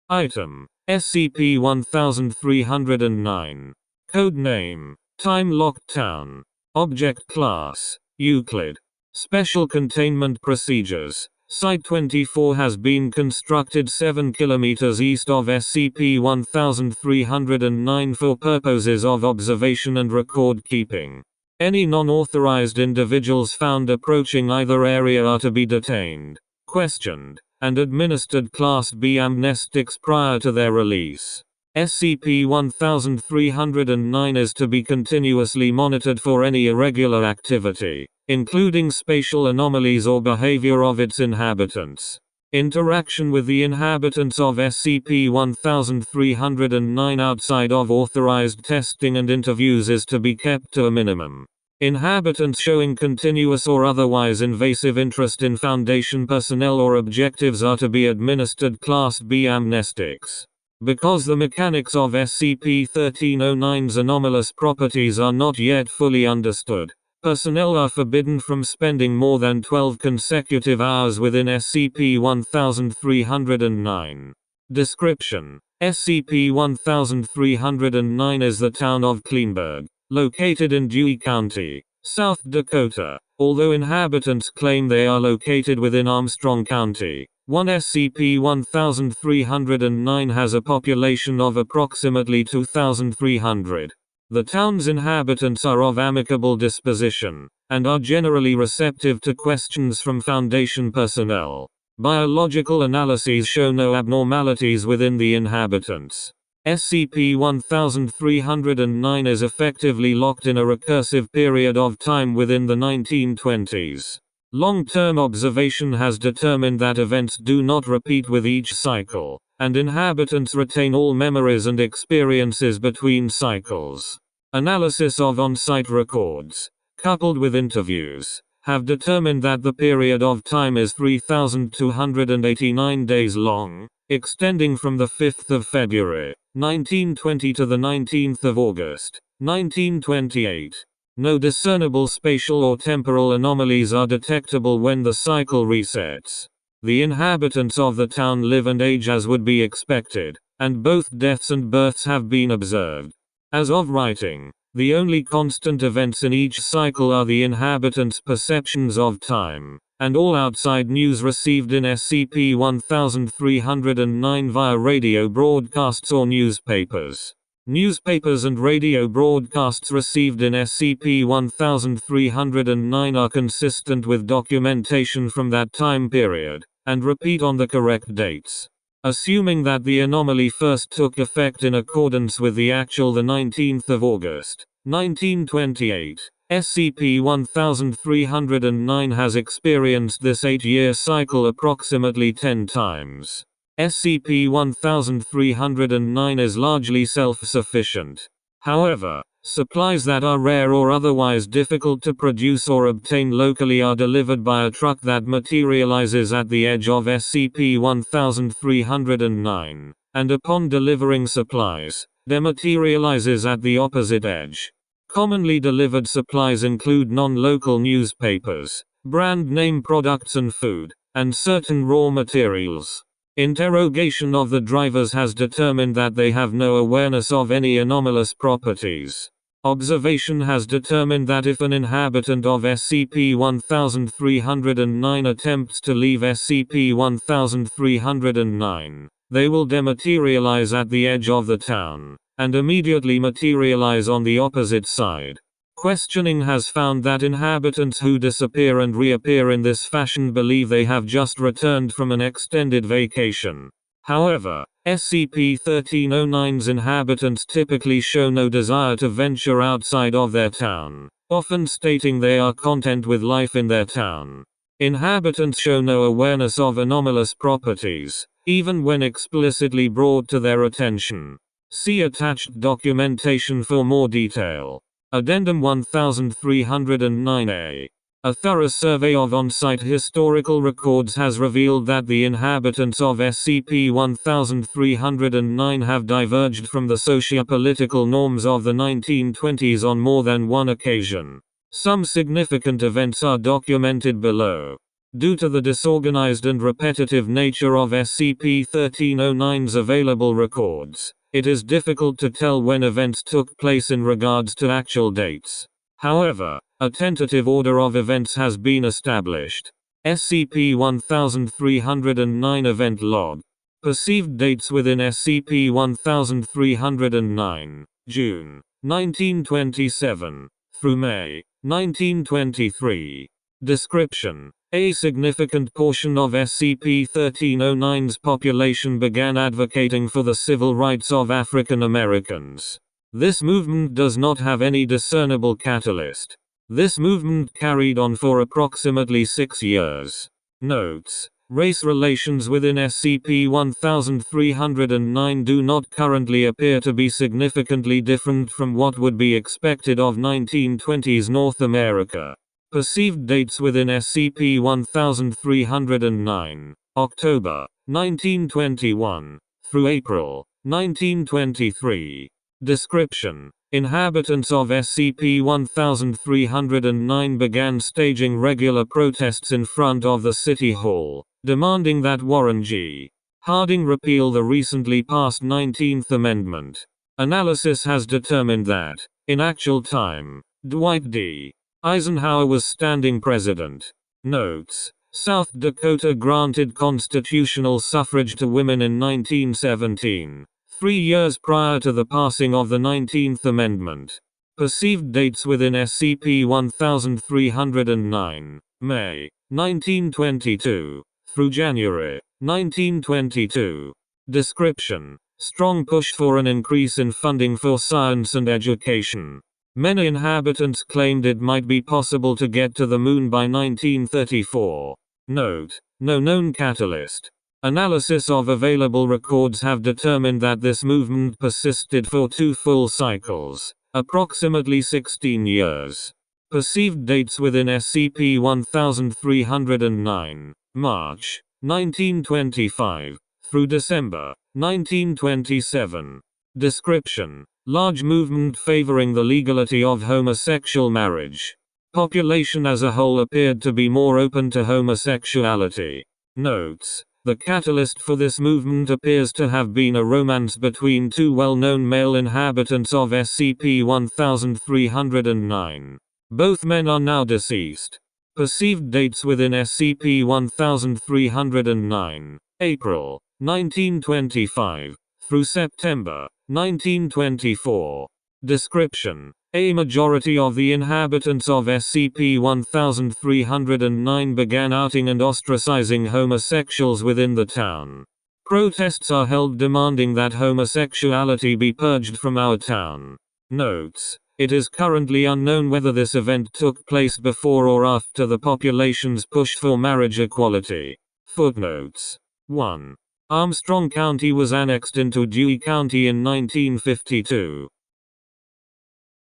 Item: SCP-1309. Code name: Time-locked town. Object class: Euclid. Special containment procedures. Site-24 has been constructed 7 km east of SCP-1309 for purposes of observation and record keeping. Any non-authorized individuals found approaching either area are to be detained, questioned, and administered Class B amnestics prior to their release. SCP-1309 is to be continuously monitored for any irregular activity, including spatial anomalies or behavior of its inhabitants. Interaction with the inhabitants of SCP-1309 outside of authorized testing and interviews is to be kept to a minimum. Inhabitants showing continuous or otherwise invasive interest in Foundation personnel or objectives are to be administered Class B amnestics. Because the mechanics of SCP-1309's anomalous properties are not yet fully understood, personnel are forbidden from spending more than 12 consecutive hours within SCP-1309. Description: SCP-1309 is the town of Kleinburg, located in Dewey County, South Dakota, although inhabitants claim they are located within Armstrong County. SCP-1309 has a population of approximately 2,300. The town's inhabitants are of amicable disposition, and are generally receptive to questions from Foundation personnel. Biological analyses show no abnormalities within the inhabitants. SCP-1309 is effectively locked in a recursive period of time within the 1920s. Long-term observation has determined that events do not repeat with each cycle, and inhabitants retain all memories and experiences between cycles. Analysis of on-site records, coupled with interviews, have determined that the period of time is 3,289 days long, extending from the 5th of February, 1920 to the 19th of August, 1928. No discernible spatial or temporal anomalies are detectable when the cycle resets. The inhabitants of the town live and age as would be expected, and both deaths and births have been observed. As of writing, the only constant events in each cycle are the inhabitants' perceptions of time, and all outside news received in SCP-1309 via radio broadcasts or newspapers. Newspapers and radio broadcasts received in SCP-1309 are consistent with documentation from that time period, and repeat on the correct dates. Assuming that the anomaly first took effect in accordance with the actual 19th of August, 1928, SCP-1309 has experienced this 8-year cycle approximately 10 times. SCP-1309 is largely self-sufficient. However, supplies that are rare or otherwise difficult to produce or obtain locally are delivered by a truck that materializes at the edge of SCP-1309, and upon delivering supplies, dematerializes at the opposite edge. Commonly delivered supplies include non-local newspapers, brand name products and food, and certain raw materials. Interrogation of the drivers has determined that they have no awareness of any anomalous properties. Observation has determined that if an inhabitant of SCP-1309 attempts to leave SCP-1309, they will dematerialize at the edge of the town, and immediately materialize on the opposite side. Questioning has found that inhabitants who disappear and reappear in this fashion believe they have just returned from an extended vacation. However, SCP-1309's inhabitants typically show no desire to venture outside of their town, often stating they are content with life in their town. Inhabitants show no awareness of anomalous properties, even when explicitly brought to their attention. See attached documentation for more detail. Addendum 1309-A. A thorough survey of on-site historical records has revealed that the inhabitants of SCP-1309 have diverged from the socio-political norms of the 1920s on more than one occasion. Some significant events are documented below. Due to the disorganized and repetitive nature of SCP-1309's available records, it is difficult to tell when events took place in regards to actual dates. However, a tentative order of events has been established. SCP-1309 Event Log. Perceived dates within SCP-1309, June 1927 through May 1923. Description: a significant portion of SCP-1309's population began advocating for the civil rights of African Americans. This movement does not have any discernible catalyst. This movement carried on for approximately 6 years. Notes: race relations within SCP-1309 do not currently appear to be significantly different from what would be expected of 1920s North America. Perceived dates within SCP-1309, October 1921 through April 1923. Description: inhabitants of SCP-1309 began staging regular protests in front of the City Hall, demanding that Warren G. Harding repeal the recently passed 19th Amendment. Analysis has determined that, in actual time, Dwight D. Eisenhower was standing president. Notes: South Dakota granted constitutional suffrage to women in 1917. 3 years prior to the passing of the 19th Amendment. Perceived dates within SCP-1309, May 1922 through January 1922. Description: strong push for an increase in funding for science and education. Many inhabitants claimed it might be possible to get to the moon by 1934. Note: no known catalyst. Analysis of available records have determined that this movement persisted for 2 full cycles, approximately 16 years. Perceived dates within SCP-1309, March 1925 through December 1927. Description: large movement favoring the legality of homosexual marriage. Population as a whole appeared to be more open to homosexuality. Notes: the catalyst for this movement appears to have been a romance between 2 well-known male inhabitants of SCP-1309. Both men are now deceased. Perceived dates within SCP-1309, April 1925 through September 1924. Description: a majority of the inhabitants of SCP-1309 began outing and ostracizing homosexuals within the town. Protests are held demanding that homosexuality be purged from our town. Notes: it is currently unknown whether this event took place before or after the population's push for marriage equality. Footnotes: 1. Armstrong County was annexed into Dewey County in 1952.